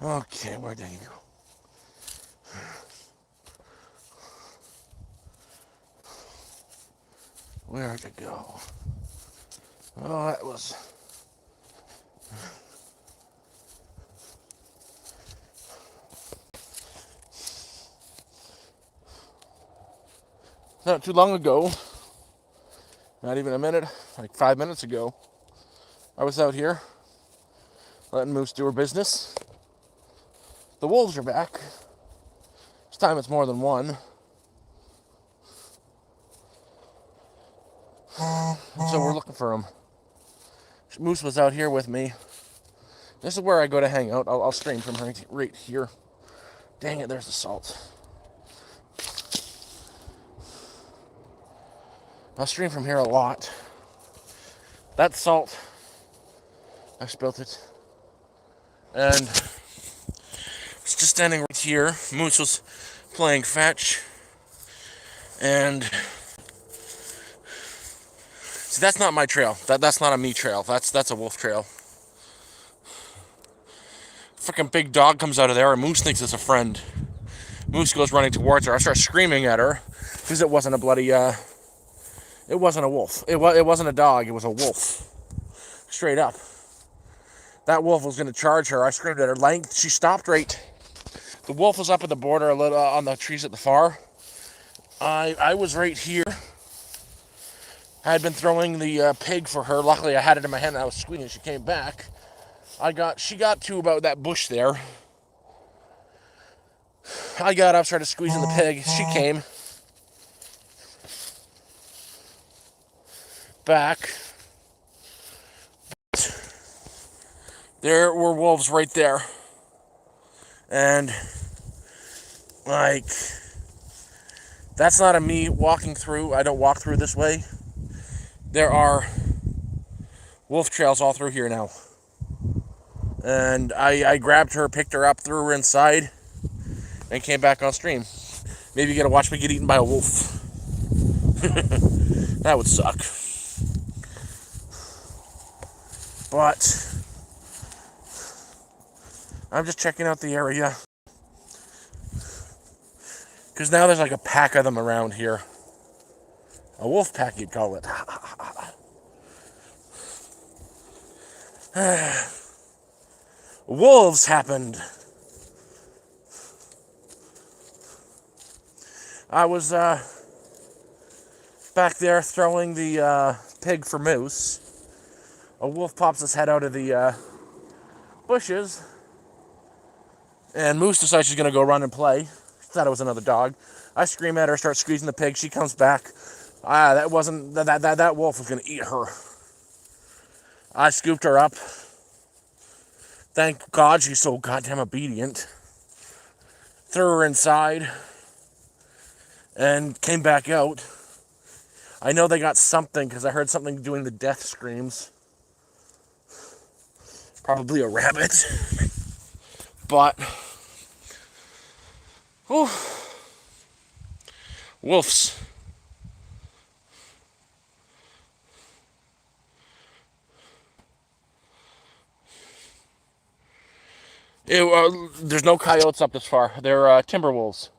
Okay, where did he go? Where'd it go? Oh, that was... Not too long ago, not even a minute, like 5 minutes ago, I was out here letting Moose do her business. The wolves are back. This time it's more than one. So we're looking for them. Moose was out here with me. This is where I go to hang out. I'll stream from right here. Dang it, there's the salt. I'll stream from here a lot. That salt, I spilt it. And it's just standing right here. Moose was playing fetch. And see, that's not my trail. That's not a me trail. That's a wolf trail. Freaking big dog comes out of there, and Moose thinks it's a friend. Moose goes running towards her. I start screaming at her because it wasn't a bloody. It wasn't a wolf. It wasn't a dog. It was a wolf. Straight up. That wolf was going to charge her. I screamed at her length. She stopped right. The wolf was up at the border a little on the trees at the far. I was right here. I had been throwing the pig for her. Luckily, I had it in my hand and I was squeezing. She came back. She got to about that bush there. I got up, started squeezing the pig. She came back. There were wolves right there. And, like, that's not a me walking through. I don't walk through this way. There are wolf trails all through here now. And I grabbed her, picked her up, threw her inside, and came back on stream. Maybe you gotta watch me get eaten by a wolf. That would suck. But I'm just checking out the area. Because now there's like a pack of them around here. A wolf pack, you'd call it. Wolves happened. I was back there throwing the pig for Moose. A wolf pops his head out of the bushes. And Moose decides she's going to go run and play. She thought it was another dog. I scream at her, start squeezing the pig. She comes back. That wolf was going to eat her. I scooped her up. Thank God she's so goddamn obedient. Threw her inside and came back out. I know they got something because I heard something doing the death screams. Probably a rabbit. But, whew, wolves. There's no coyotes up this far. They're timber wolves.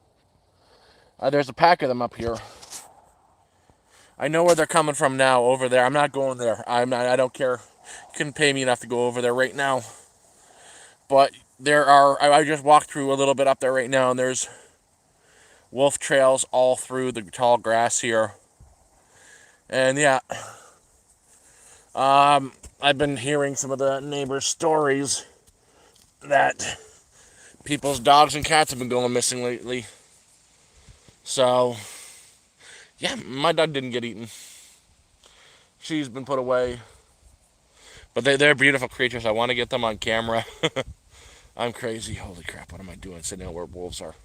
There's a pack of them up here. I know where they're coming from now, over there. I'm not going there. I don't care. You couldn't pay me enough to go over there right now. But I just walked through a little bit up there right now, and there's wolf trails all through the tall grass here. And yeah, I've been hearing some of the neighbors' stories that people's dogs and cats have been going missing lately. So, yeah, my dog didn't get eaten. She's been put away. But they're beautiful creatures. I want to get them on camera. I'm crazy. Holy crap, what am I doing sitting out where wolves are?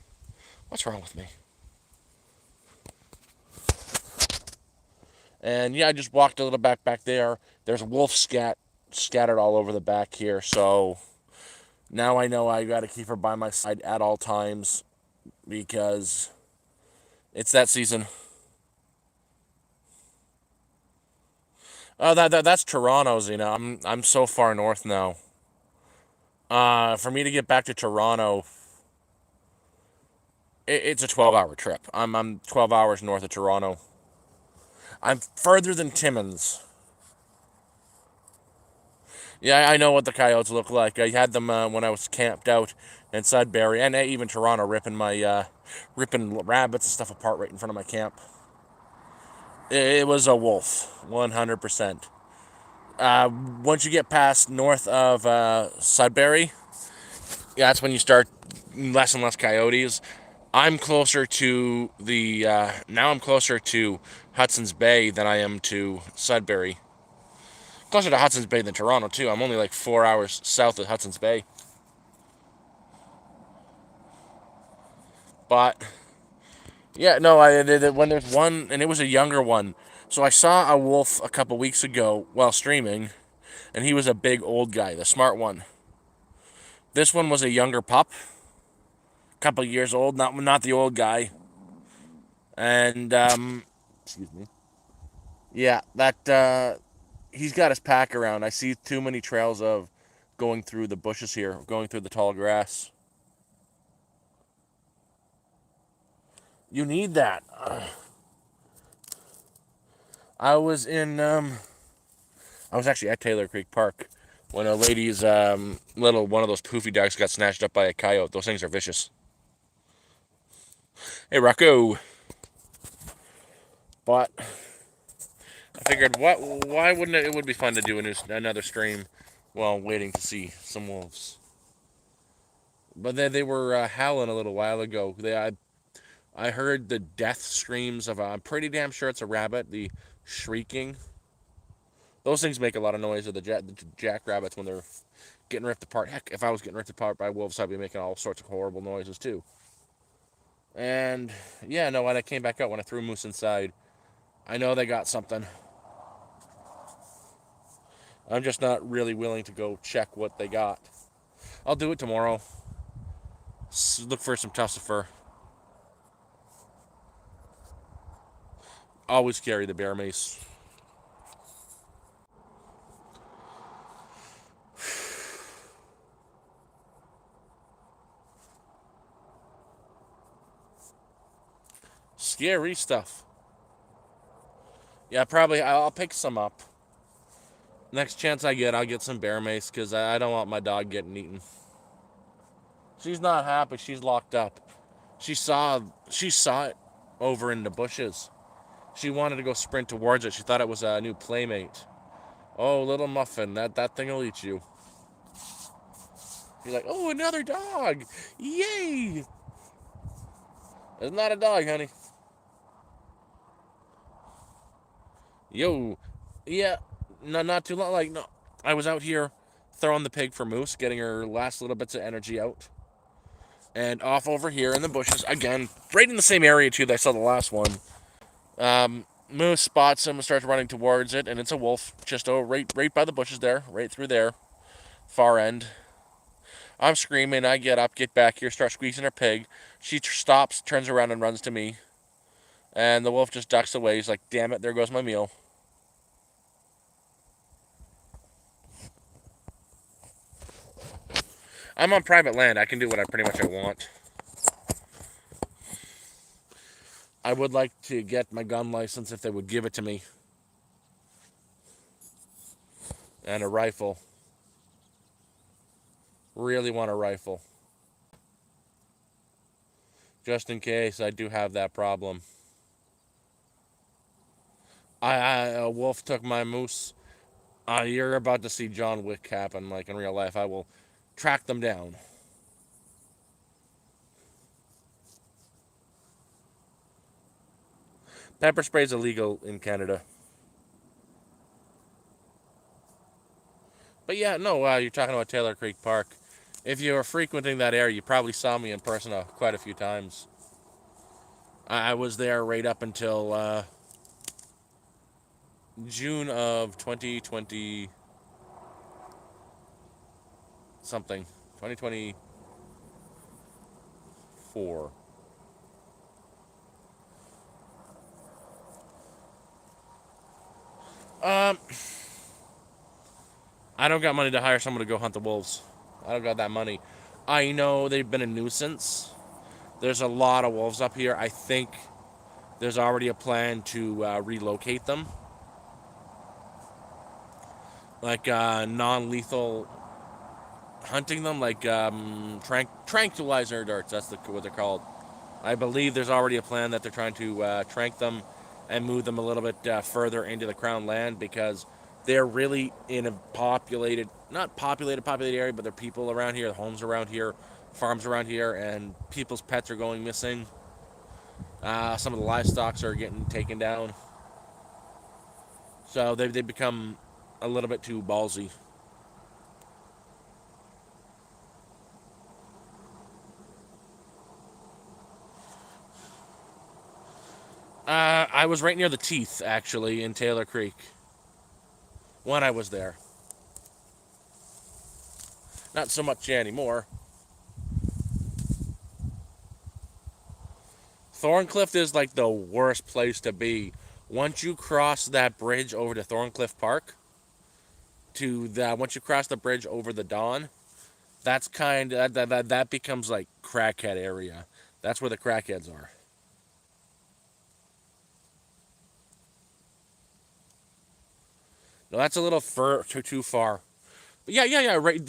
What's wrong with me? And yeah, I just walked a little back there. There's wolf scattered all over the back here. So now I know I got to keep her by my side at all times because it's that season. Oh, that's Toronto's. I'm so far north now. For me to get back to Toronto, it's a 12-hour trip. I'm 12 hours north of Toronto. I'm further than Timmins. Yeah, I know what the coyotes look like. I had them when I was camped out in Sudbury, and even Toronto, ripping rabbits and stuff apart right in front of my camp. It was a wolf, 100%. Once you get past north of Sudbury, that's when you start less and less coyotes. I'm closer to the now I'm closer to Hudson's Bay than I am to Sudbury. Closer to Hudson's Bay than Toronto too. I'm only like 4 hours south of Hudson's Bay. But yeah, no, I did when there's one, and it was a younger one. So I saw a wolf a couple weeks ago while streaming, and he was a big old guy, the smart one. This one was a younger pup, a couple years old, not the old guy. And excuse me. Yeah, that he's got his pack around. I see too many trails of going through the bushes here, going through the tall grass. You need that. I was in I was actually at Taylor Creek Park when a lady's little one of those poofy dogs got snatched up by a coyote. Those things are vicious. Hey Rocco, but I figured why wouldn't it would be fun to do another stream while waiting to see some wolves. But they were howling a little while ago. I heard the death screams of I'm pretty damn sure it's a rabbit. The shrieking. Those things make a lot of noise. Of the jackrabbits when they're getting ripped apart. Heck, if I was getting ripped apart by wolves, I'd be making all sorts of horrible noises too. And yeah, no, when I came back out, when I threw Moose inside, I know they got something. I'm just not really willing to go check what they got. I'll do it tomorrow. Look for some tussifer. Always carry the bear mace. Scary stuff. Yeah, probably I'll pick some up. Next chance I get, I'll get some bear mace because I don't want my dog getting eaten. She's not happy. She's locked up. She saw it over in the bushes. She wanted to go sprint towards it. She thought it was a new playmate. Oh, little muffin, that thing will eat you. You're like, oh, another dog! Yay! It's not a dog, honey. Yo, yeah, no, not too long. Like, no, I was out here throwing the pig for Moose, getting her last little bits of energy out, and off over here in the bushes again, right in the same area too that I saw the last one. Moose spots him and starts running towards it, and it's a wolf just right by the bushes there, right through there, far end. I'm screaming. I get up, get back here, start squeezing her pig. She stops, turns around, and runs to me. And the wolf just ducks away. He's like, damn it, there goes my meal. I'm on private land. I can do what I pretty much I want. I would like to get my gun license if they would give it to me. And a rifle. Really want a rifle. Just in case I do have that problem. A wolf took my moose. You're about to see John Wick happen, like in real life. I will track them down. Pepper spray is illegal in Canada. But yeah, no, you're talking about Taylor Creek Park. If you were frequenting that area, you probably saw me in person quite a few times. I was there right up until June of 2020 something. 2024. Um, I don't got money to hire someone to go hunt the wolves. I don't got that money. I know they've been a nuisance. There's a lot of wolves up here. I think there's already a plan to relocate them, like non-lethal hunting them, like tranquilizer darts. That's what they're called. I believe there's already a plan that they're trying to trank them and move them a little bit further into the crown land because they're really in a populated, not populated area, but there are people around here, homes around here, farms around here, and people's pets are going missing. Some of the livestock are getting taken down, so they become a little bit too ballsy. I was right near the teeth actually in Taylor Creek when I was there. Not so much anymore. Thorncliffe is like the worst place to be. Once you cross that bridge over to Thorncliffe Park, once you cross the bridge over the Don, that's that becomes like crackhead area. That's where the crackheads are. No, that's a little too far. But yeah. Right.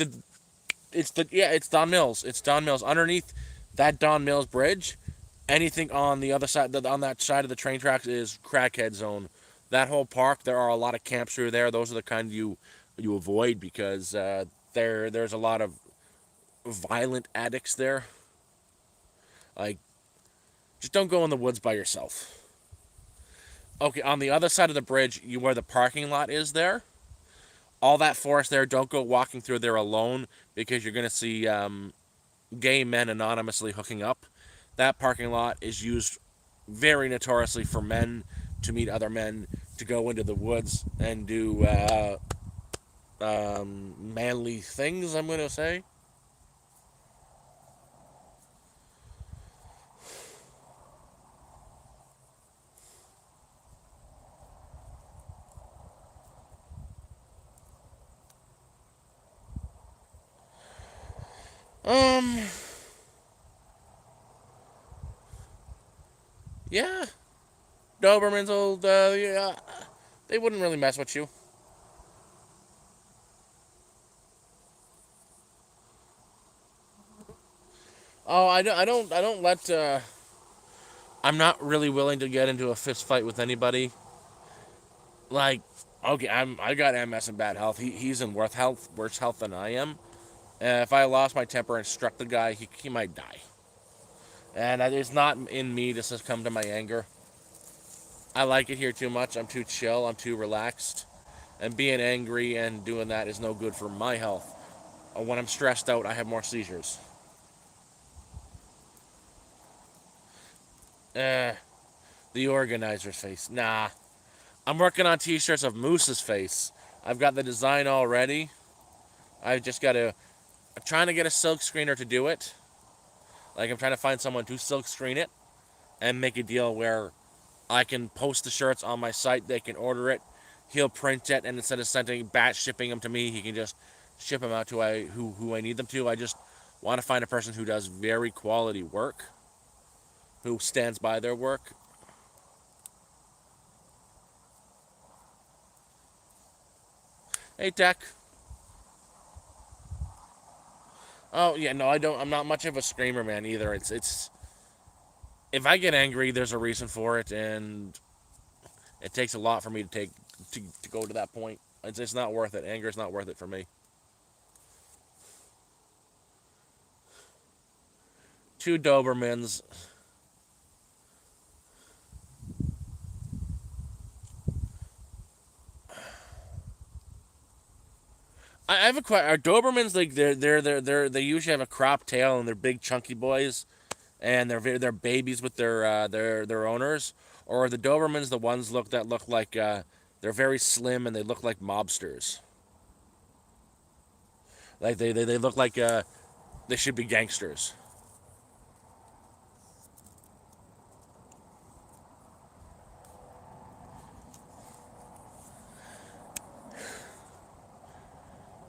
It's Don Mills. It's Don Mills. Underneath that Don Mills bridge, anything on the other side, on that side of the train tracks is crackhead zone. That whole park, there are a lot of camps through there. Those are the kind you avoid because there's a lot of violent addicts there. Like, just don't go in the woods by yourself. Okay, on the other side of the bridge, where the parking lot is there, all that forest there, don't go walking through there alone because you're gonna see gay men anonymously hooking up. That parking lot is used very notoriously for men to meet other men to go into the woods and do manly things. I'm gonna say. Um, yeah, Dobermans old. Yeah, they wouldn't really mess with you. Oh, I don't let. I'm not really willing to get into a fist fight with anybody. Like, okay, I got MS and bad health. He's in worse health than I am. If I lost my temper and struck the guy, he might die. And it's not in me to succumb to my anger. I like it here too much. I'm too chill. I'm too relaxed. And being angry and doing that is no good for my health. When I'm stressed out, I have more seizures. Eh, the organizer's face. Nah. I'm working on t-shirts of Moose's face. I've got the design already. I've just got to. I'm trying to get a silk screener to do it. Like, I'm trying to find someone to silk screen it and make a deal where I can post the shirts on my site. They can order it. He'll print it, and instead of sending batch shipping them to me, he can just ship them out to who I need them to. I just want to find a person who does very quality work, who stands by their work. Hey, Tech. Oh yeah, no, I don't. I'm not much of a screamer, man. Either. It's if I get angry, there's a reason for it, and it takes a lot for me to go to that point. It's not worth it. Anger is not worth it for me. Two Dobermans. I have a question. Are Dobermans like they usually have a crop tail and they're big chunky boys, and they're babies with their owners, or are the Dobermans the ones that look like they're very slim and they look like mobsters? Like they look like they should be gangsters.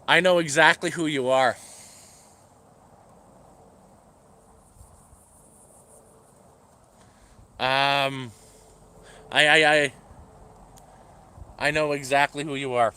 I know exactly who you are. Um, I, I, I, I know exactly who you are.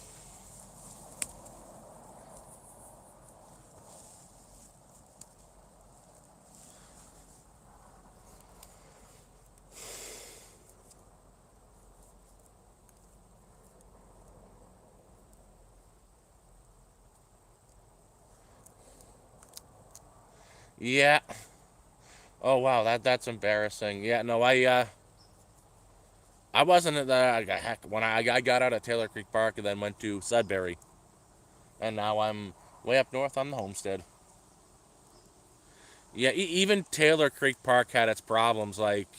Yeah. Oh wow, that's embarrassing. Yeah, no, I wasn't at the heck when I got out of Taylor Creek Park and then went to Sudbury, and now I'm way up north on the homestead. Yeah, even Taylor Creek Park had its problems. Like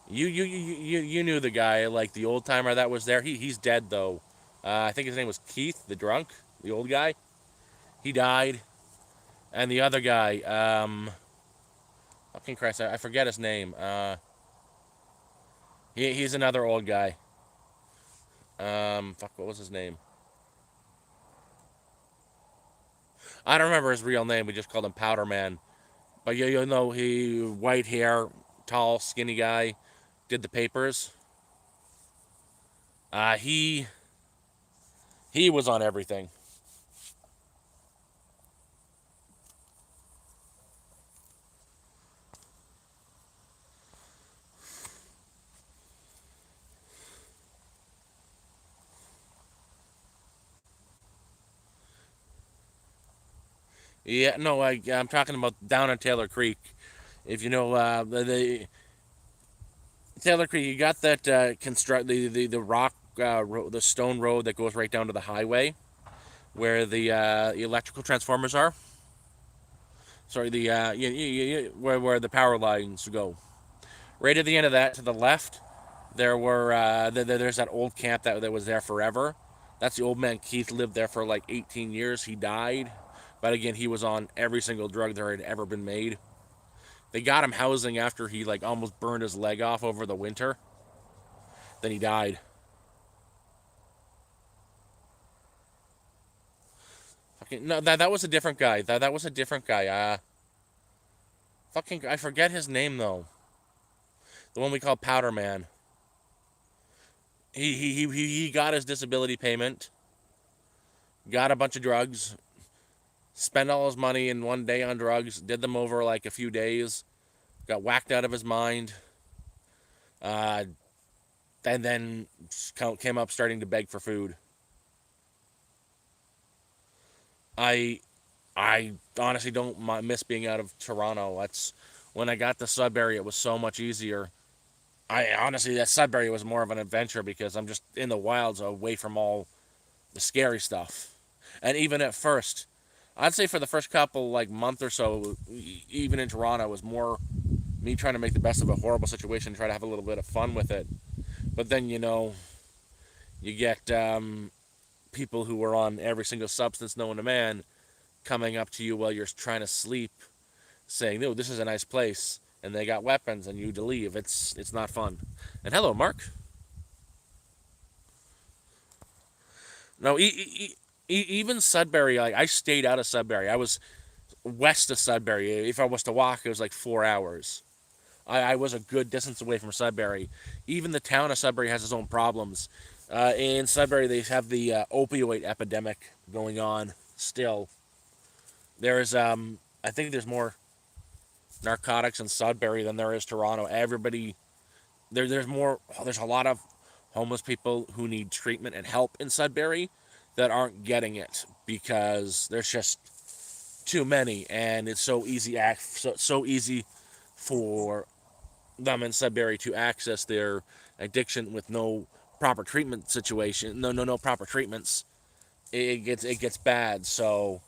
you knew the guy, like the old timer that was there. He's dead though. I think his name was Keith, the drunk, the old guy. He died, and the other guy, fucking Christ, I forget his name. He's another old guy. Fuck, what was his name? I don't remember his real name. We just called him Powder Man. But you know, he white hair, tall, skinny guy, did the papers. Uh, he he was on everything. Yeah, no, I'm talking about down in Taylor Creek. If you know the Taylor Creek, you got that construct the rock the stone road that goes right down to the highway where the electrical transformers are. Sorry, the where the power lines go. Right at the end of that, to the left, there's that old camp that was there forever. That's the old man Keith lived there for like 18 years. He died, but again, he was on every single drug there had ever been made. They got him housing after he like almost burned his leg off over the winter. Then he died. Fucking no, that was a different guy. That was a different guy. Fucking I forget his name though. The one we call Powder Man. He got his disability payment. Got a bunch of drugs. Spent all his money in one day on drugs. Did them over like a few days. Got whacked out of his mind. Uh, and then came up starting to beg for food. I I honestly don't miss being out of Toronto. That's when I got to Sudbury. It was so much easier. I honestly that Sudbury was more of an adventure because I'm just in the wilds, away from all the scary stuff. And even at first, I'd say for the first couple like month or so, even in Toronto, it was more me trying to make the best of a horrible situation, try to have a little bit of fun with it. But then you get people who are on every single substance known to man coming up to you while you're trying to sleep, saying, "No, this is a nice place," and they got weapons, and you to leave. It's not fun. And hello, Mark. No, even Sudbury. Like I stayed out of Sudbury. I was west of Sudbury. If I was to walk, it was like 4 hours. I was a good distance away from Sudbury. Even the town of Sudbury has its own problems. In Sudbury, they have the opioid epidemic going on still. There's, I think there's more narcotics in Sudbury than there is Toronto. Everybody, there's more, there's a lot of homeless people who need treatment and help in Sudbury that aren't getting it because there's just too many, and it's so easy for them in Sudbury to access their addiction with no proper treatment situation. No proper treatments. It gets bad. So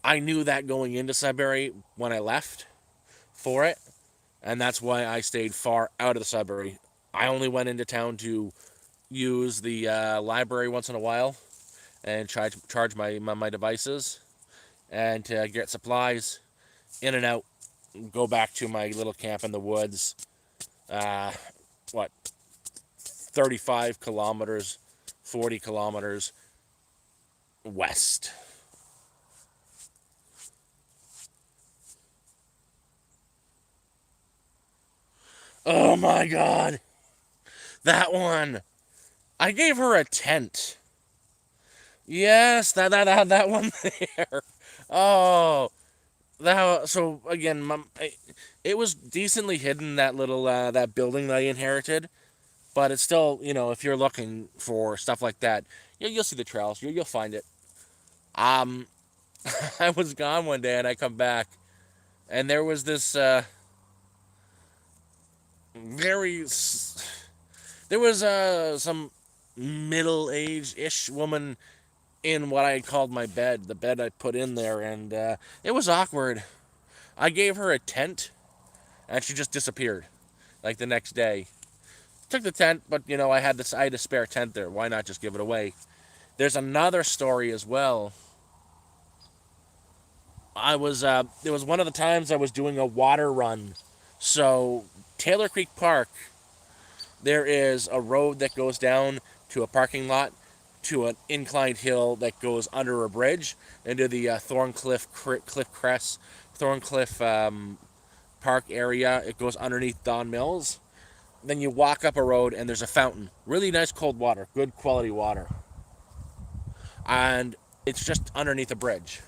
I knew that going into Sudbury when I left for it, and that's why I stayed far out of the Sudbury. I only went into town to use the library once in a while and charge my devices and to get supplies in and out. Go back to my little camp in the woods. Uh, what 35 kilometers, 40 kilometers west. Oh my god. That one. I gave her a tent. Yes, that one there. Oh, that so again, it was decently hidden, that little that building that I inherited, but it's still, if you're looking for stuff like that, you'll see the trails. You'll find it. Um, I was gone one day and I come back, and there was this very there was some middle-aged ish woman in what I called my bed, the bed I put in there, and it was awkward. I gave her a tent, and she just disappeared, like the next day. Took the tent, but I had a spare tent there. Why not just give it away? There's another story as well. It was one of the times I was doing a water run. So Taylor Creek Park, there is a road that goes down to a parking lot, to an inclined hill that goes under a bridge into the Cliff Crest, Thorncliffe Park area. It goes underneath Don Mills. Then you walk up a road and there's a fountain. Really nice cold water, good quality water. And it's just underneath a bridge.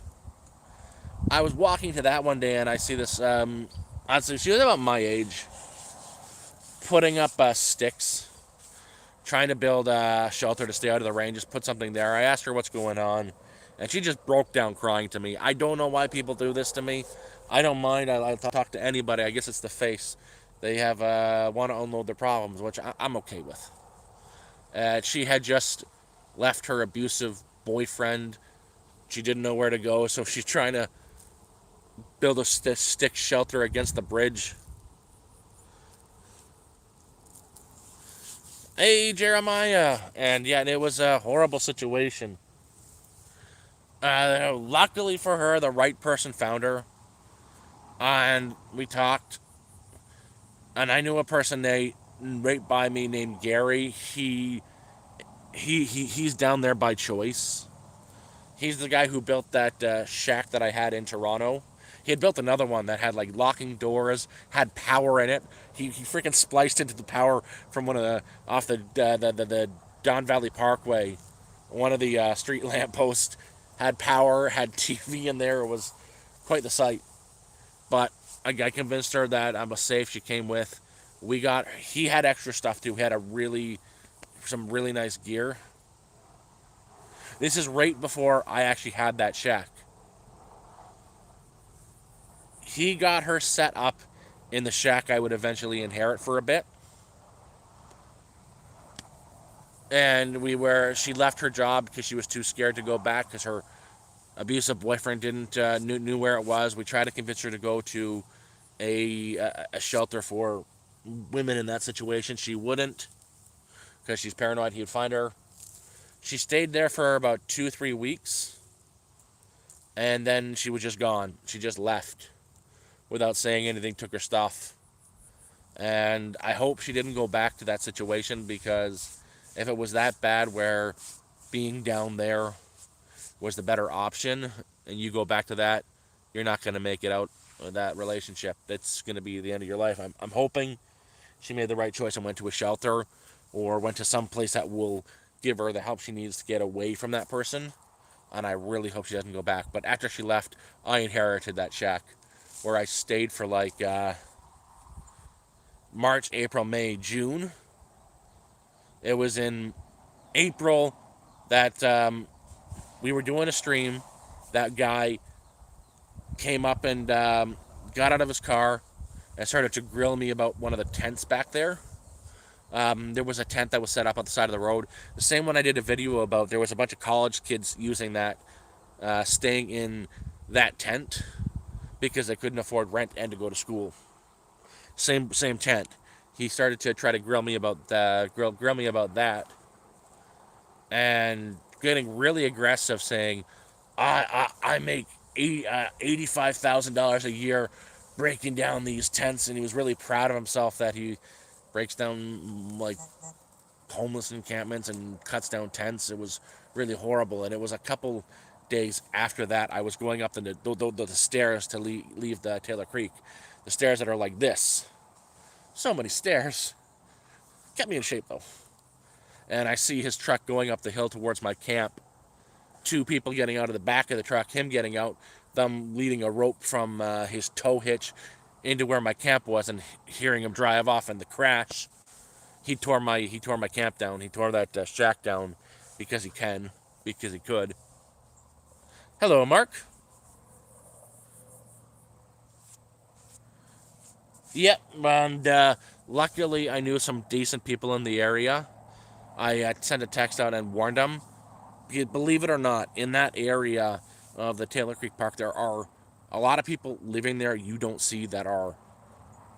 I was walking to that one day and I see this, she was about my age, putting up sticks, trying to build a shelter to stay out of the rain, just put something there. I asked her what's going on, and she just broke down crying to me. I don't know why people do this to me. I don't mind. I'll talk to anybody. I guess it's the face. They have want to unload their problems, which I'm okay with. She had just left her abusive boyfriend. She didn't know where to go, so she's trying to build a stick shelter against the bridge. Hey, Jeremiah. And yeah, it was a horrible situation. Luckily for her, the right person found her. And we talked. And I knew a person right by me named Gary. He's down there by choice. He's the guy who built that shack that I had in Toronto. He had built another one that had like locking doors, had power in it. He freaking spliced into the power from one of the off the Don Valley Parkway. One of the street lampposts had power, had TV in there. It was quite the sight. But I convinced her that I was safe. She came with. He had extra stuff too. He had some really nice gear. This is right before I actually had that shack. He got her set up in the shack I would eventually inherit for a bit. And she left her job because she was too scared to go back because her abusive boyfriend didn't knew where it was. We tried to convince her to go to a shelter for women in that situation. She wouldn't because she's paranoid he would find her. She stayed there for about 2-3 weeks, and then she was just gone. She just left without saying anything, took her stuff. And I hope she didn't go back to that situation, because if it was that bad where being down there was the better option and you go back to that, you're not going to make it out of that relationship. That's going to be the end of your life. I'm hoping she made the right choice and went to a shelter or went to some place that will give her the help she needs to get away from that person. And I really hope she doesn't go back. But after she left, I inherited that shack where I stayed for like March, April, May, June. It was in April that we were doing a stream. That guy came up and got out of his car and started to grill me about one of the tents back there. There was a tent that was set up on the side of the road. The same one I did a video about. There was a bunch of college kids using that, staying in that tent because they couldn't afford rent and to go to school. Same tent. He started to try to grill me about that, and getting really aggressive, saying, I make $85,000 a year breaking down these tents, and he was really proud of himself that he breaks down like homeless encampments and cuts down tents. It was really horrible, and it was a couple days after that I was going up the stairs to leave the Taylor Creek, the stairs that are like this. So many stairs. Kept me in shape, though. And I see his truck going up the hill towards my camp. Two people getting out of the back of the truck, him getting out, them leading a rope from his tow hitch into where my camp was, and hearing him drive off in the crash. He tore my camp down. He tore that shack down because he could. Hello, Mark. Yep, and luckily I knew some decent people in the area. I sent a text out and warned them. Believe it or not, in that area of the Taylor Creek Park, there are a lot of people living there you don't see that are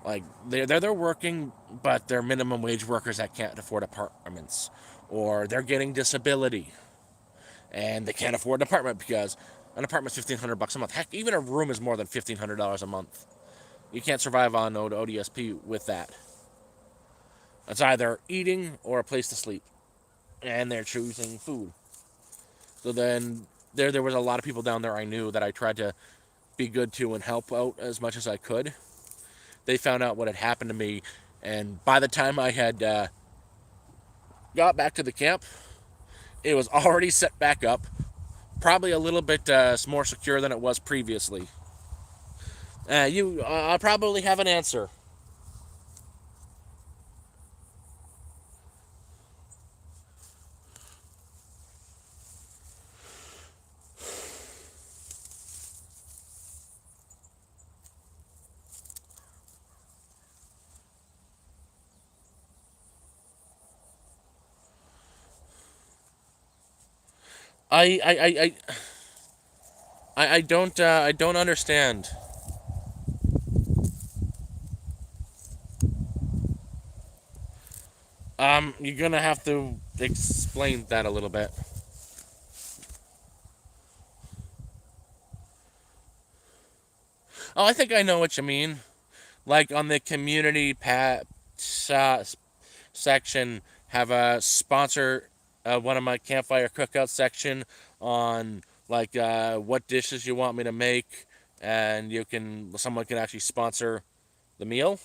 like they're working, but they're minimum wage workers that can't afford apartments, or they're getting disability and they can't afford an apartment because an apartment's $1,500 a month. Heck, even a room is more than $1,500 a month. You can't survive on ODSP with that. It's either eating or a place to sleep, and they're choosing food. So then there was a lot of people down there I knew that I tried to be good to and help out as much as I could. They found out what had happened to me, and by the time I had got back to the camp, it was already set back up, probably a little bit more secure than it was previously. I probably have an answer. I I I I, I don't understand. You're gonna have to explain that a little bit. Oh, I think I know what you mean. Like on the community section, have a sponsor one of my campfire cookout section on like what dishes you want me to make, and someone can actually sponsor the meal.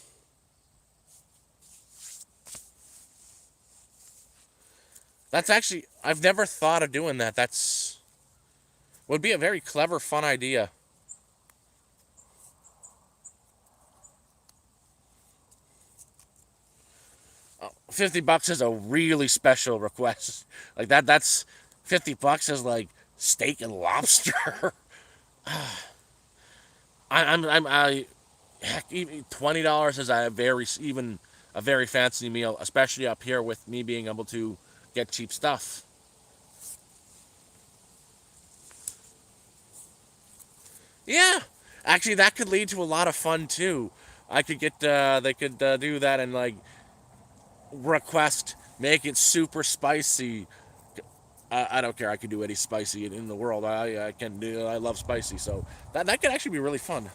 That's actually I've never thought of doing that. That's would be a very clever, fun idea. $50 is a really special request. Like that's $50 is like steak and lobster. I heck, even $20 is a very fancy meal, especially up here with me being able to get cheap stuff. Yeah, actually, that could lead to a lot of fun too. I could get they could do that and like request make it super spicy. I don't care. I could do any spicy in the world. I can do. I love spicy, so that could actually be really fun.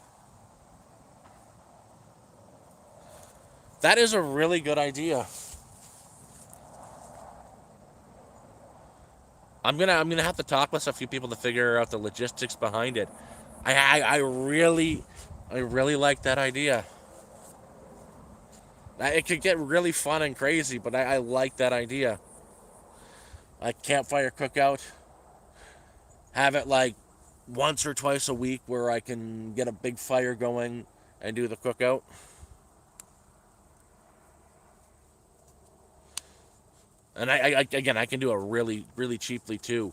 That is a really good idea. I'm gonna have to talk with a few people to figure out the logistics behind it. I really like that idea. It could get really fun and crazy, but I like that idea. Like campfire cookout, have it like once or twice a week where I can get a big fire going and do the cookout. And again, I can do it really cheaply too.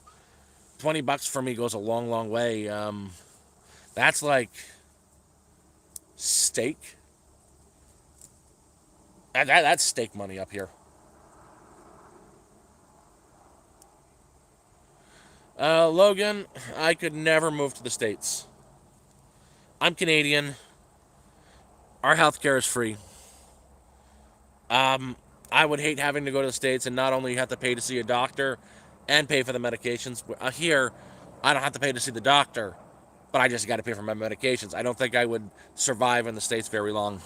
$20 for me goes a long way. That's like steak. That's steak money up here. Logan, I could never move to the States. I'm Canadian. Our healthcare is free. Um, I would hate having to go to the States and not only have to pay to see a doctor and pay for the medications. Here, I don't have to pay to see the doctor, but I just got to pay for my medications. I don't think I would survive in the States very long.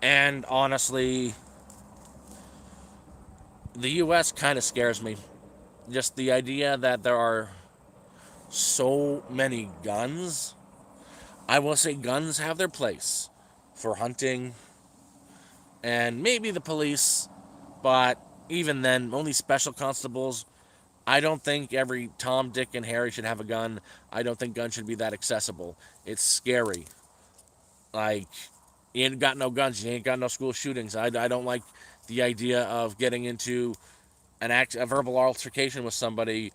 And honestly, the US kind of scares me. Just the idea that there are so many guns. I will say guns have their place for hunting and maybe the police, but even then, only special constables. I don't think every Tom, Dick, and Harry should have a gun. I don't think guns should be that accessible. It's scary. Like, you ain't got no guns, you ain't got no school shootings. I don't like the idea of getting into a verbal altercation with somebody,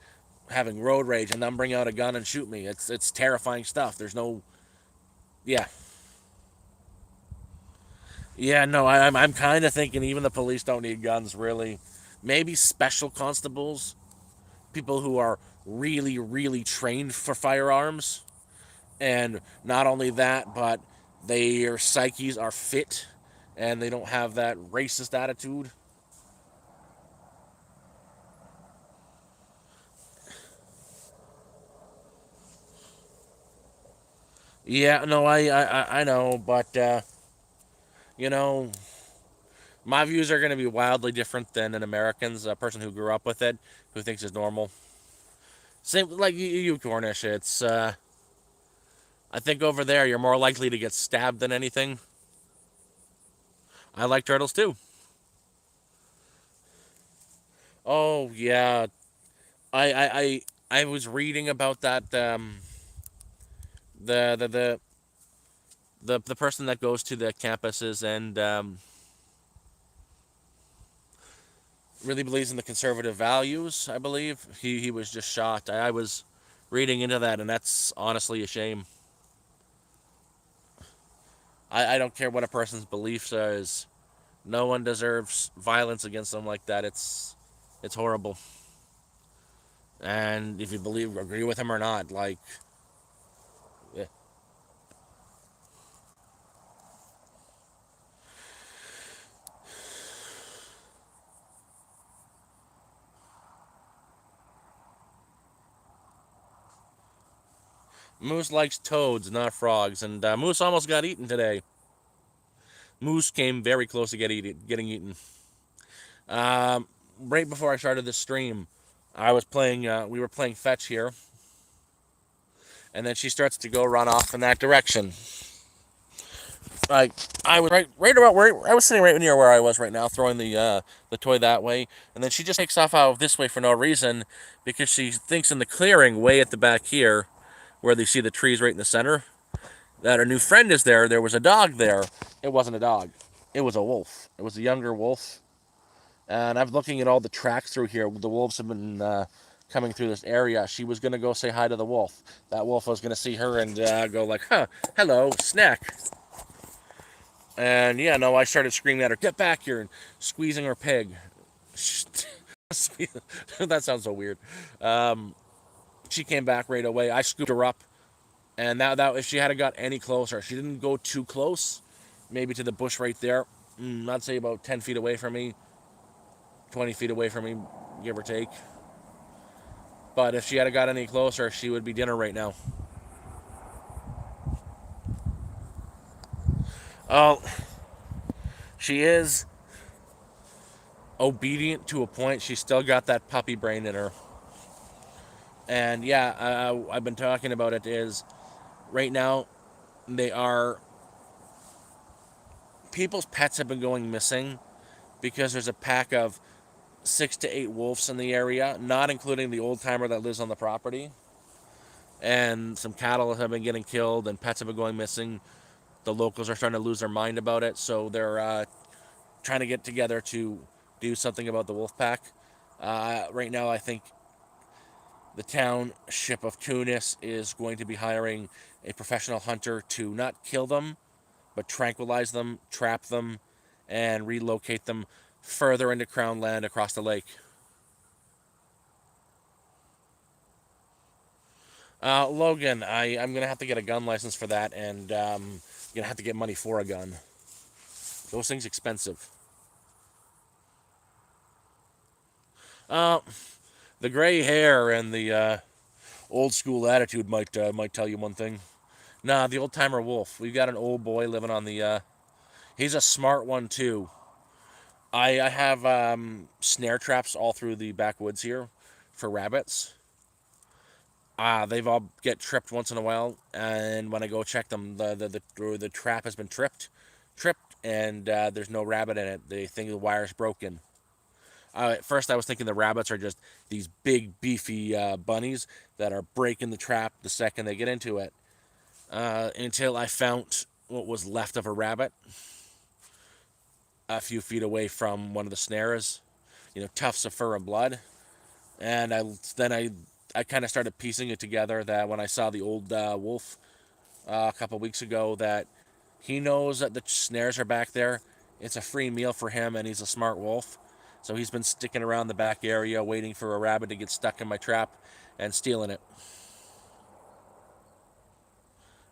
having road rage, and then bring out a gun and shoot me. It's terrifying stuff. There's no, yeah, yeah. No, I'm kind of thinking even the police don't need guns really. Maybe special constables, people who are really really trained for firearms, and not only that, but their psyches are fit, and they don't have that racist attitude. Yeah, no, I know, but you know, my views are going to be wildly different than an American's. A person who grew up with it, who thinks it's normal. Same like you Cornish. It's I think over there you're more likely to get stabbed than anything. I like turtles too. Oh yeah, I was reading about that. The the the the person that goes to the campuses and really believes in the conservative values. I believe he was just shot. I was reading into that, and that's honestly a shame. I don't care what a person's beliefs is. No one deserves violence against them like that. It's horrible. And if you believe agree with him or not, like eh, Moose likes toads, not frogs, and Moose almost got eaten today. Moose came very close to getting eaten. Um, right before I started this stream, I was playing. We were playing fetch here, and then she starts to go run off in that direction. Like I was right about where I was sitting right near where I was right now, throwing the toy that way, and then she just takes off out of this way for no reason because she thinks in the clearing way at the back here, where they see the trees right in the center, that her new friend is there. There was a dog there. It wasn't a dog. It was a wolf. It was a younger wolf. And I'm looking at all the tracks through here. The wolves have been coming through this area. She was gonna go say hi to the wolf. That wolf was gonna see her and go like, "Huh, hello, snack." And yeah, no, I started screaming at her, "Get back here!" and squeezing her pig. That sounds so weird. Um, she came back right away. I scooped her up, and that if she had got any closer, she didn't go too close, maybe to the bush right there. I'd say about 10 feet away from me, 20 feet away from me, give or take. But if she had got any closer, she would be dinner right now. Oh, she is obedient to a point. She's still got that puppy brain in her. And yeah, I've been talking about it. Is right now they are people's pets have been going missing because there's a pack of 6 to 8 wolves in the area, not including the old timer that lives on the property. And some cattle have been getting killed, and pets have been going missing. The locals are starting to lose their mind about it, so they're trying to get together to do something about the wolf pack. Right now, I think the township of Tunis is going to be hiring a professional hunter to not kill them, but tranquilize them, trap them, and relocate them further into Crown land across the lake. Logan, I'm going to have to get a gun license for that, and going to have to get money for a gun. Those things expensive. Uh, the gray hair and the old school attitude might tell you one thing. Nah, the old timer wolf. We've got an old boy living on the. He's a smart one too. I have snare traps all through the backwoods here for rabbits. They've all get tripped once in a while, and when I go check them, the trap has been tripped, and there's no rabbit in it. They think the wire's broken. At first, I was thinking the rabbits are just these big, beefy bunnies that are breaking the trap the second they get into it. Until I found what was left of a rabbit a few feet away from one of the snares. Tufts of fur and blood. And I kind of started piecing it together that when I saw the old wolf a couple weeks ago, that he knows that the snares are back there. It's a free meal for him, and he's a smart wolf. So he's been sticking around the back area waiting for a rabbit to get stuck in my trap and stealing it.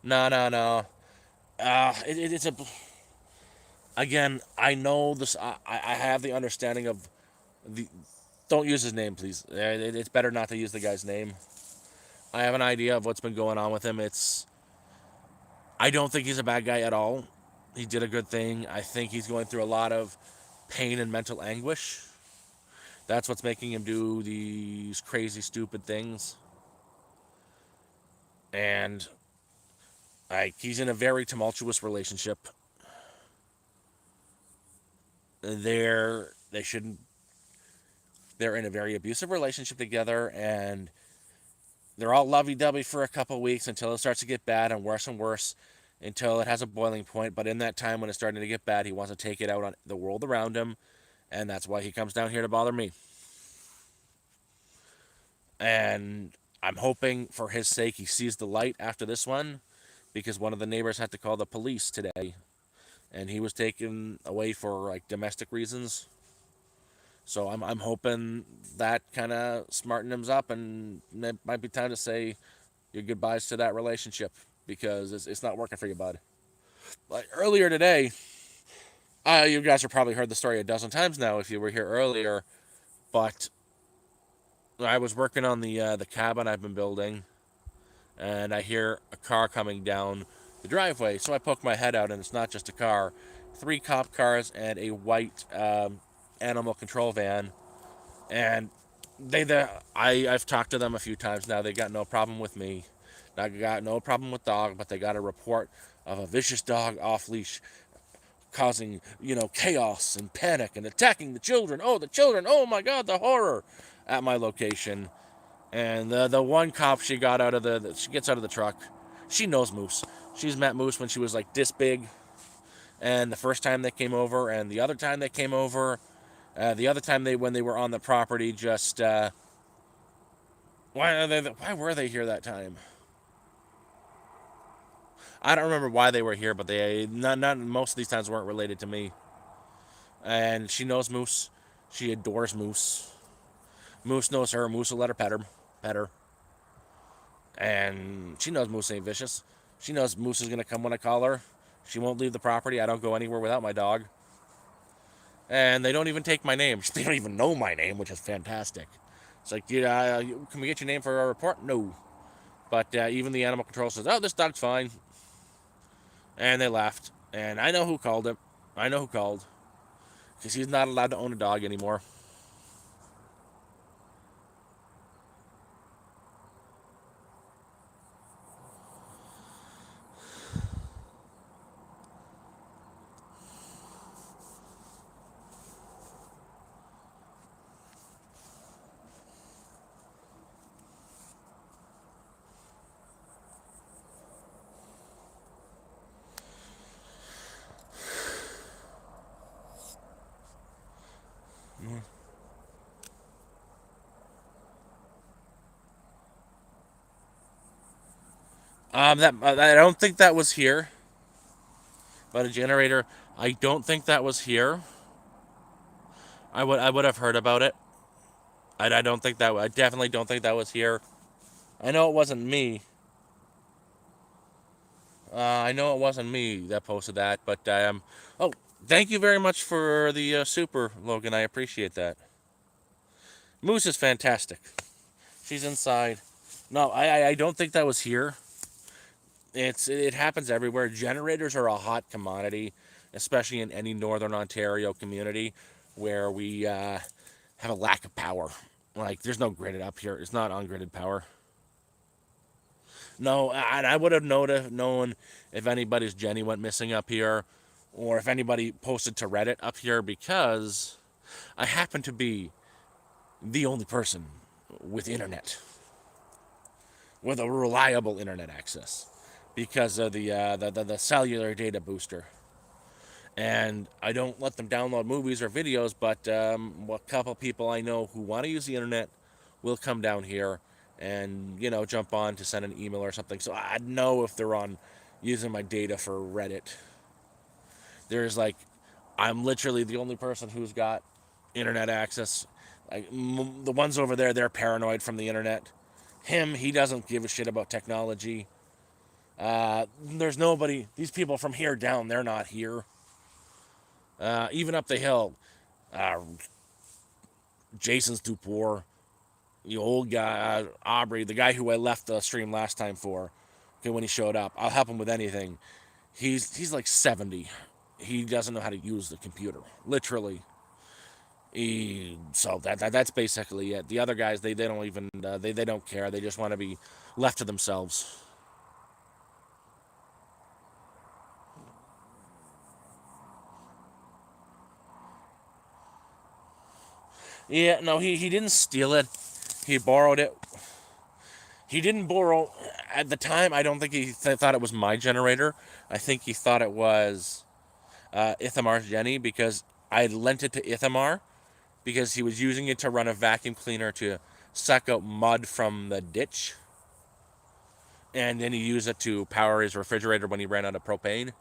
No, no, no. It's a. Again, I know this. I have the understanding of the. Don't use his name, please. It's better not to use the guy's name. I have an idea of what's been going on with him. I don't think he's a bad guy at all. He did a good thing. I think he's going through a lot of pain and mental anguish. That's what's making him do these crazy, stupid things. And he's in a very tumultuous relationship. They shouldn't. They're in a very abusive relationship together, and they're all lovey-dovey for a couple weeks until it starts to get bad and worse until it has a boiling point. But in that time, when it's starting to get bad, he wants to take it out on the world around him, and that's why he comes down here to bother me. And I'm hoping for his sake he sees the light after this one, because one of the neighbors had to call the police today, and he was taken away for like domestic reasons. So I'm hoping that kind of smartened him up, and it might be time to say your goodbyes to that relationship because it's not working for you, bud. Like earlier today, you guys have probably heard the story a dozen times now if you were here earlier, but I was working on the cabin I've been building, and I hear a car coming down the driveway. So I poke my head out, and it's not just a car. 3 cop cars and a white animal control van. And I've talked to them a few times now. They got no problem with me. I got no problem with dog, but they got a report of a vicious dog off leash causing, chaos and panic and attacking the children. Oh, the children. Oh my God, the horror at my location. And the one cop she got out of she gets out of the truck. She knows Moose. She's met Moose when she was like this big. And the first time they came over, and the other time they came over, the other time when they were on the property, just why were they here that time? I don't remember why they were here, but they not most of these times weren't related to me. And she knows Moose. She adores Moose. Moose knows her. Moose will let her pet her. And she knows Moose ain't vicious. She knows Moose is gonna come when I call her. She won't leave the property. I don't go anywhere without my dog. And they don't even take my name. They don't even know my name, which is fantastic. It's like, can we get your name for our report? No. But even the animal control says, oh, this dog's fine. And they laughed. And I know who called him. I know who called. Because he's not allowed to own a dog anymore. I don't think that was here. But a generator, I don't think that was here. I would have heard about it. I don't think that I definitely don't think that was here. I know it wasn't me. I know it wasn't me that posted that, but oh, thank you very much for the super, Logan. I appreciate that. Moose is fantastic. She's inside. No, I don't think that was here. It happens everywhere. Generators are a hot commodity, especially in any northern Ontario community where we have a lack of power. Like there's no grid up here. It's not ungridded power. No, and I would have known if anybody's Jenny went missing up here, or if anybody posted to Reddit up here, because I happen to be the only person with internet, with a reliable internet access, because of the cellular data booster. And I don't let them download movies or videos, but a couple people I know who want to use the internet will come down here and jump on to send an email or something. So I know if they're on using my data for Reddit. There's like, I'm literally the only person who's got internet access. Like the ones over there, they're paranoid from the internet. He doesn't give a shit about technology. There's nobody. These people from here down, they're not here. Even up the hill, uh, Jason's too poor. The old guy, Aubrey, the guy who I left the stream last time for, okay, when he showed up, I'll help him with anything. He's like 70. He doesn't know how to use the computer, literally. So that's basically it. The other guys, they don't even they don't care. They just want to be left to themselves. Yeah, no, he didn't steal it. He borrowed it. He didn't borrow at the time. I don't think he thought it was my generator. I think he thought it was Ithamar's Jenny, because I lent it to Ithamar because he was using it to run a vacuum cleaner to suck out mud from the ditch, and then he used it to power his refrigerator when he ran out of propane.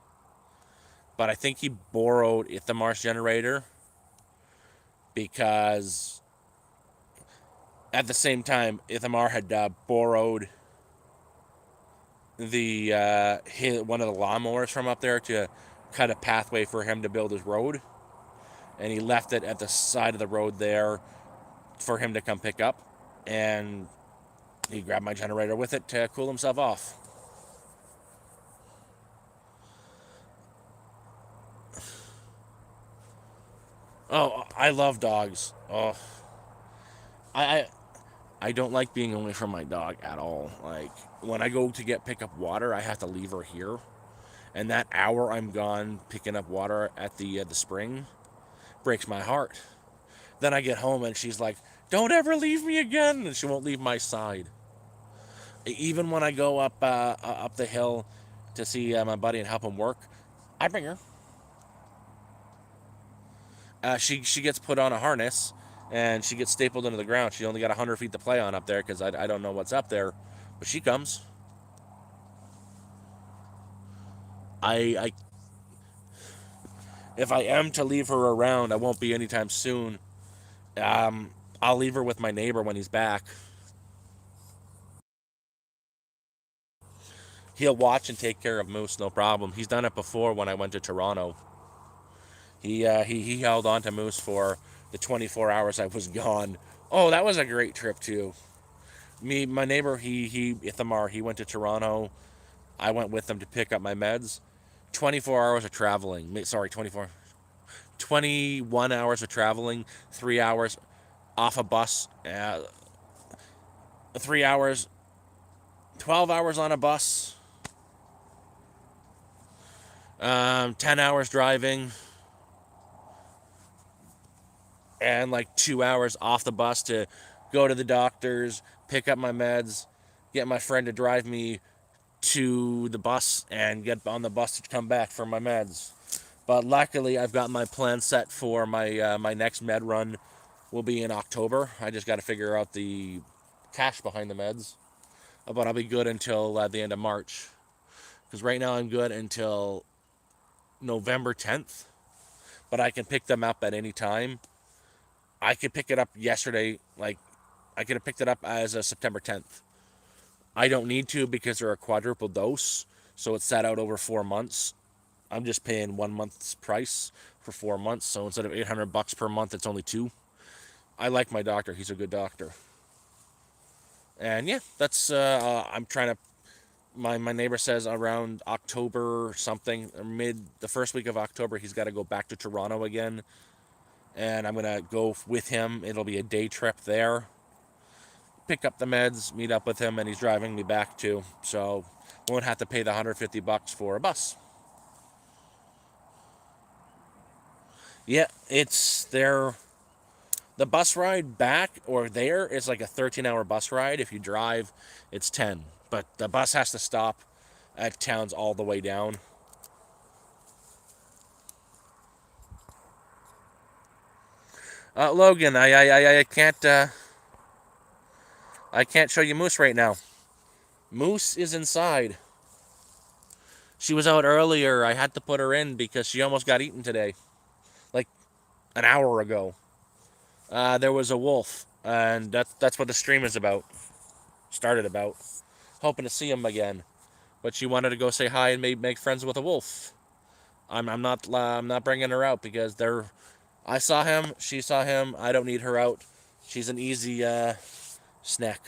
But I think he borrowed Ithamar's generator because at the same time Ithamar had borrowed the one of the lawnmowers from up there to cut a pathway for him to build his road, and he left it at the side of the road there for him to come pick up, and he grabbed my generator with it to cool himself off. Oh, I love dogs. Oh, I I don't like being away from my dog at all. Like when I go to pick up water, I have to leave her here, and that hour I'm gone picking up water at the spring breaks my heart. Then I get home and she's like, "Don't ever leave me again," and she won't leave my side. Even when I go up the hill to see my buddy and help him work, I bring her. She gets put on a harness and she gets stapled into the ground. She only got 100 feet to play on up there because I don't know what's up there, but she comes. I If I am to leave her around, I won't be anytime soon. Um, I'll leave her with my neighbor when he's back. He'll watch and take care of Moose, no problem. He's done it before when I went to Toronto. He held on to Moose for the 24 hours I was gone. Oh, that was a great trip too. My neighbor, he Ithamar, he went to Toronto. I went with him to pick up my meds. 24 hours of traveling. Sorry, 21 hours of traveling. 3 hours off a bus. 3 hours. 12 hours on a bus. 10 hours driving. And like 2 hours off the bus to go to the doctor's, pick up my meds, get my friend to drive me to the bus, and get on the bus to come back for my meds. But luckily, I've got my plan set for my next med run. Will be in October. I just got to figure out the cash behind the meds, but I'll be good until the end of March. Because right now I'm good until November 10th, but I can pick them up at any time. I could pick it up yesterday, like I could have picked it up as a September 10th. I don't need to because they're a quadruple dose, so it's set out over 4 months. I'm just paying 1 month's price for 4 months, so instead of $800 per month, it's only two. I like my doctor; he's a good doctor. And yeah, that's I'm trying to. My neighbor says around October something, or the first week of October, he's got to go back to Toronto again, and I'm gonna go with him. It'll be a day trip there. pick up the meds, meet up with him, and he's driving me back too. So won't have to pay the $150 for a bus. Yeah, it's there. The bus ride back or there is like a 13-hour bus ride. If you drive, it's 10. But the bus has to stop at towns all the way down. Logan, I can't show you Moose right now. Moose is inside. She was out earlier. I had to put her in because she almost got eaten today, like an hour ago. There was a wolf, and that's what the stream is about. Started about, hoping to see him again, but she wanted to go say hi and make friends with a wolf. I'm not bringing her out because they're. I saw him. She saw him. I don't need her out. She's an easy snack.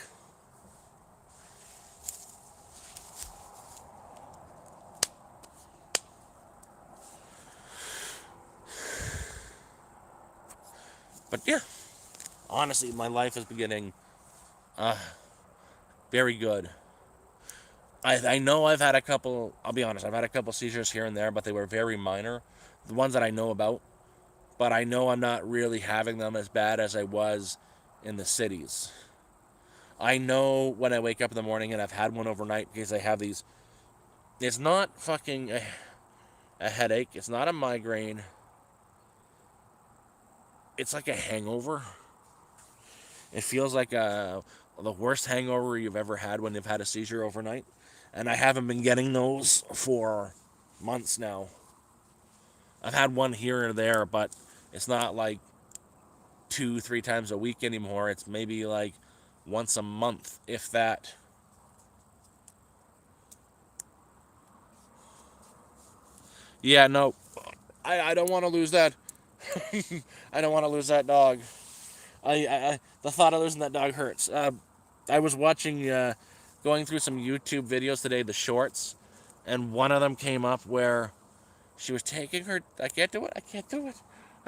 But yeah, honestly, my life is beginning very good. I know I've had a couple. I'll be honest. I've had a couple seizures here and there, but they were very minor. The ones that I know about. But I know I'm not really having them as bad as I was in the cities. I know when I wake up in the morning and I've had one overnight because I have these. It's not fucking a headache. It's not a migraine. It's like a hangover. It feels like the worst hangover you've ever had when you've had a seizure overnight. And I haven't been getting those for months now. I've had one here or there, but it's not like 2-3 times a week anymore. It's maybe like once a month, if that. Yeah, no, I don't want to lose that. I don't want to lose that dog. The thought of losing that dog hurts. I was watching, going through some YouTube videos today, the shorts, and one of them came up where she was taking her. I can't do it. I can't do it.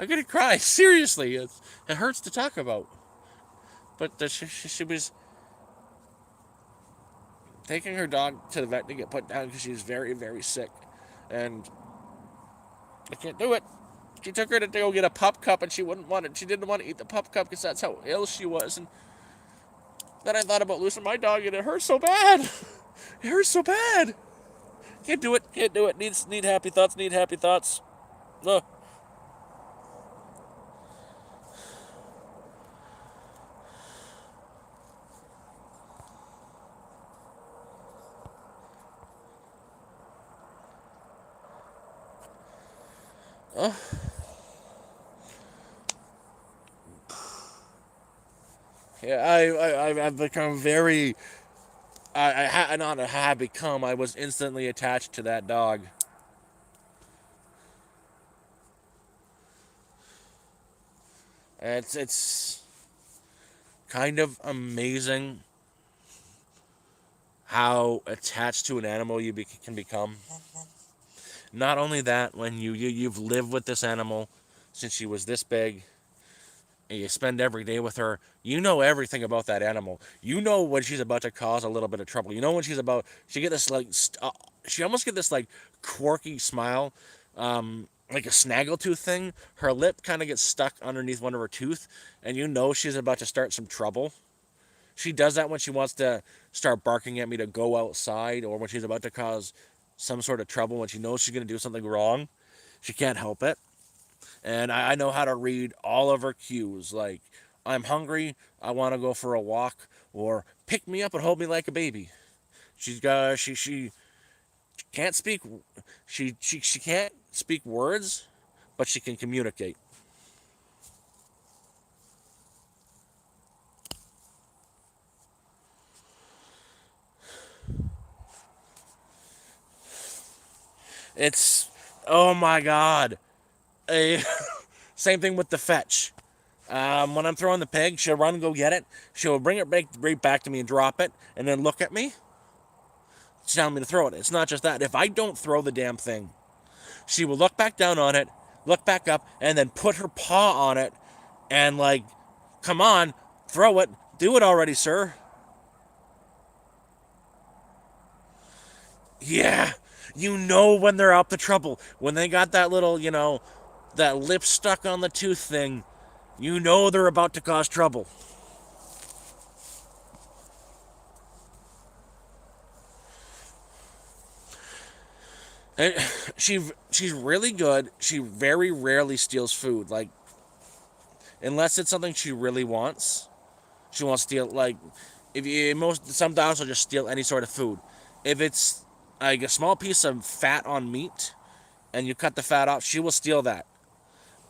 I'm gonna cry. Seriously, it hurts to talk about. But she was taking her dog to the vet to get put down because she's very, very sick, and I can't do it. She took her to go get a pup cup, and she wouldn't want it. She didn't want to eat the pup cup because that's how ill she was. And then I thought about losing my dog, and it hurts so bad. It hurts so bad. Can't do it. Can't do it. Need happy thoughts. Need happy thoughts. Ugh. Yeah, I've become very. Not have become. I was instantly attached to that dog. It's kind of amazing how attached to an animal can become. Not only that, when you've lived with this animal since she was this big, and you spend every day with her, you know everything about that animal. You know when she's about to cause a little bit of trouble. You know when she get this like she almost get this like quirky smile, like a snaggletooth thing. Her lip kind of gets stuck underneath one of her tooth, and you know she's about to start some trouble. She does that when she wants to start barking at me to go outside, or when she's about to cause some sort of trouble, when she knows she's going to do something wrong. She can't help it. And I know how to read all of her cues. Like, I'm hungry, I want to go for a walk, or pick me up and hold me like a baby. She can't speak. She can't speak words, but she can communicate. It's oh my god. A Same thing with the fetch. When I'm throwing the peg, she'll run and go get it. She'll bring it right back to me and drop it, and then look at me. She's telling me to throw it. It's not just that. If I don't throw the damn thing, she will look back down on it, look back up, and then put her paw on it, and like, come on, throw it. Do it already, sir. Yeah. You know when they're up to trouble. When they got that little, that lip stuck on the tooth thing, you know they're about to cause trouble. And she's really good. She very rarely steals food. Like, unless it's something she really wants, she won't steal. Like, if you most some dogs will just steal any sort of food. If it's like a small piece of fat on meat, and you cut the fat off, she will steal that.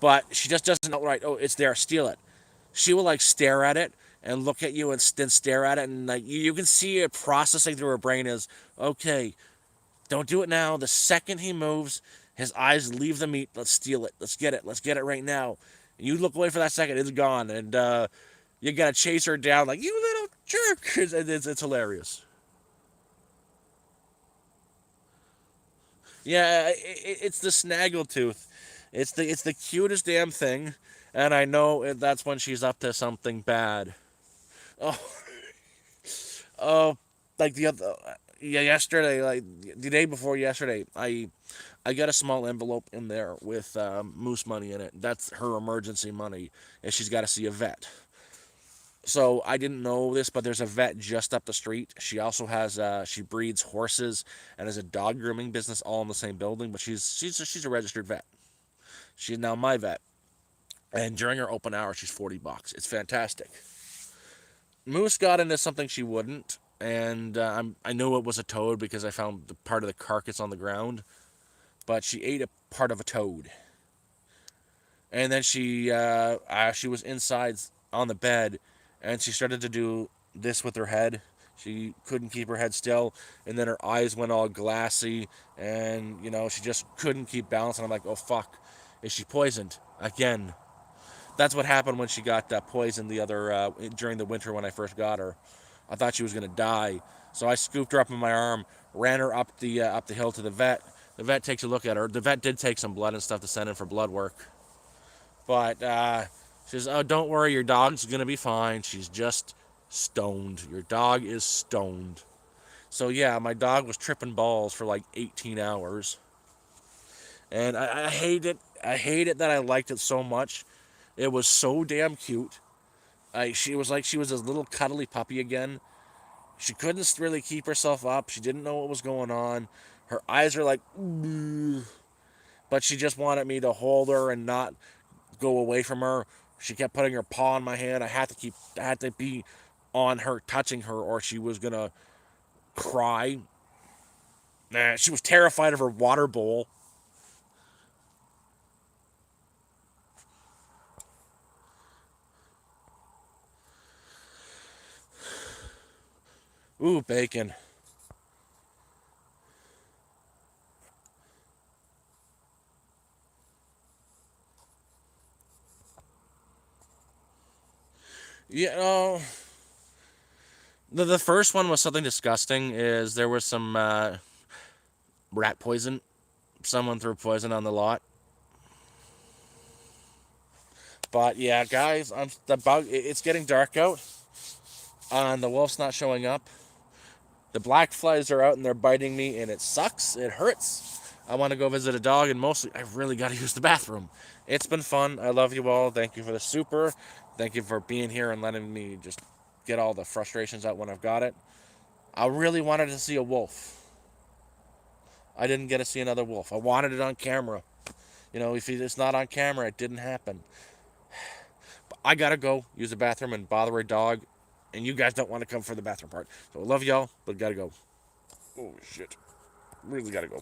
But she just doesn't outright. Oh, it's there. Steal it. She will like stare at it and look at you and then stare at it, and like you can see it processing through her brain is okay. Don't do it now. The second he moves, his eyes leave the meat. Let's steal it. Let's get it. Let's get it right now. And you look away for that second, it's gone, and you gotta chase her down like you little jerk. It's hilarious. Yeah, it's the snaggletooth. It's the cutest damn thing, and I know that's when she's up to something bad. Oh, oh, like the other, yeah, yesterday, like the day before yesterday, I got a small envelope in there with moose money in it. That's her emergency money, and she's got to see a vet. So I didn't know this, but there's a vet just up the street. She also has she breeds horses and has a dog grooming business all in the same building. But she's a registered vet. She's now my vet, and during her open hour, she's $40. It's fantastic. Moose got into something she wouldn't, and I knew it was a toad because I found the part of the carcass on the ground. But she ate a part of a toad, and then she was inside on the bed, and she started to do this with her head. She couldn't keep her head still, and then her eyes went all glassy, and she just couldn't keep balance. And I'm like, oh fuck, is she poisoned again? That's what happened when she got poisoned the other during the winter when I first got her. I thought she was gonna die, so I scooped her up in my arm, ran her up the hill to the vet. The vet takes a look at her. The vet did take some blood and stuff to send in for blood work, but she says, "Oh, don't worry, your dog's gonna be fine. She's just stoned. Your dog is stoned." So yeah, my dog was tripping balls for like 18 hours, and I hate it. I hate it that I liked it so much. It was so damn cute. She was like she was this little cuddly puppy again. She couldn't really keep herself up. She didn't know what was going on. Her eyes are like, "Ooh," but she just wanted me to hold her and not go away from her. She kept putting her paw on my hand. I had to be on her, touching her, or she was gonna cry. Nah, she was terrified of her water bowl. Ooh, bacon. You know, the first one was something disgusting. Is there was some rat poison? Someone threw poison on the lot. But yeah, guys, the bug. It's getting dark out, and the wolf's not showing up. The black flies are out and they're biting me, and it sucks. It hurts. I want to go visit a dog, and mostly I really got to use the bathroom. It's been fun. I love you all. Thank you for the super. Thank you for being here and letting me just get all the frustrations out when I've got it. I really wanted to see a wolf. I didn't get to see another wolf. I wanted it on camera. If it's not on camera, it didn't happen. But I gotta go use the bathroom and bother a dog, and you guys don't want to come for the bathroom part. So I love y'all, but gotta go. Oh shit, really gotta go.